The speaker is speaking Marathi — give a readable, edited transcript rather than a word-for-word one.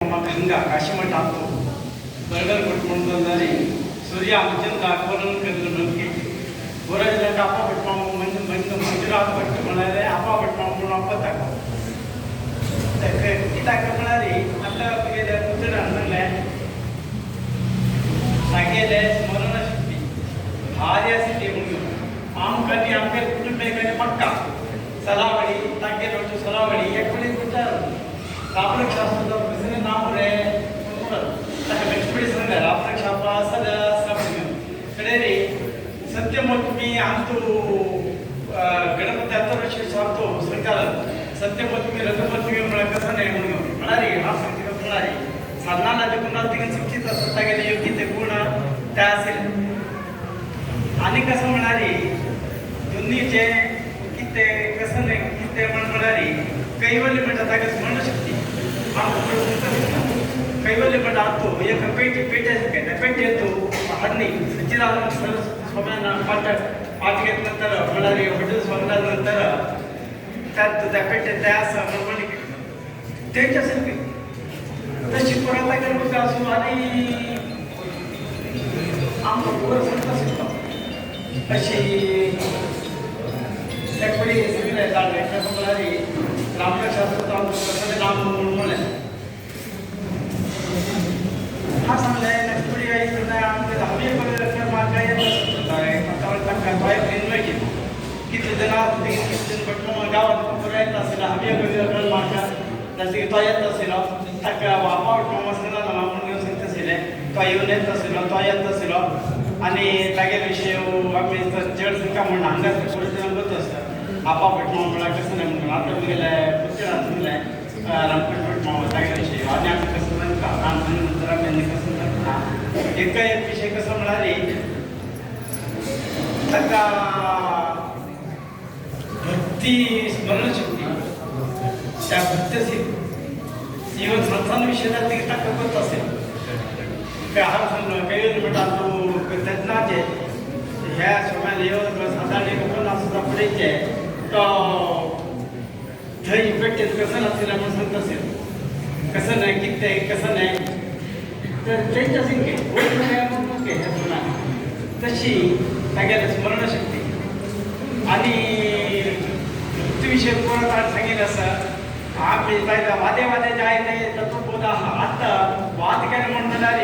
गंगा काशीमठ आपतो बरगर कुटुंबारी सूर्य अत्यंत आकलन करून नक्की गोरजला आपा पटमा मंजुनाथ भट्ट म्हणाले आपा पटमा म्हणून आपण टाकतो किती टाक म्हणाली आता गेल्या कुठे आणले सांगेले स्मरणशक्ती भारी असते म्हणून आमकानी आमच्या कुटुंबिकाने पक्का सलावडी ताके रोज सलावडी एक वेळी विचार रापरक शास्त्राचा प्रसिद्ध नाव रे लक्ष्मी संघ रापरक शास्त्र कडे रे सत्यमोत्मी आमतो गणपती अथर्वशीर सांगतो सरकार सत्यमोत्मी रघुपती कसं नाही म्हणून म्हणाले हा सांगते कसं म्हणाले साधनाला जे कुणाला तिकडे शिक्षित असता गेले योग्य ते गुण त्या असेल आणि कसं म्हणाले दोन्हीचे किती कसं नाही किती म्हणाले कैवल्य म्हणतात का स्मरणशक्ती कैवल्य म्हणता तो एक पेट येतो हडणी सच्चिदानंद स्वामींना पाठ घेतल्यानंतर म्हणाले हॉटेल स्वामीनंतर त्यात त्या पेट्यात त्या असं त्यांच्या असेल तशी पुराता करत असू आणि आमचा पोर संत शिकतो अशी त्याकडे सगळे म्हणाले रामकृष्ण शास्त्र नाम म्हणून हा सांगलाय नक्की काही आमच्या हवी वगैरे मार्ग येत किती जण गावात येत असेल हवी वगैरे मार्ग जसे तो येत असेल म्हणून सांगत असेल तो येऊन येत असेल तो येत असेल आणि तागे विषय आम्ही जड संख्या म्हणून अंगात थोडे जण होत असतात आपा भटमा मला कसं नाही म्हणून आता गेलाय पुस्तकात गेलाय रामकृष्ण भटमा तागे विषय आणि आम्ही कसं नंतर आम्ही कसं एका एक विषय कसं म्हणाले त्या भक्ती स्मरणशक्ती त्या भक्तीशी जीवन संस्थांविषयीला ती टाकत असेल काय हा काही म्हणतात तो तज्ञाचे ह्या सगळ्या साधारण लोकांना सुद्धा पडायचे तो धई पेटेल कसं नसेल आपण सांगत असेल कसं नाही किती कसं नाही तर त्यांच्या संख्ये तशी सगळ्याला स्मरणशक्ती आणि भक्तीविषयी पुराण सांगेल असं आम्ही पाहिजे वादे जे आहे ते तत्वबोध आता वाद काय म्हणणारे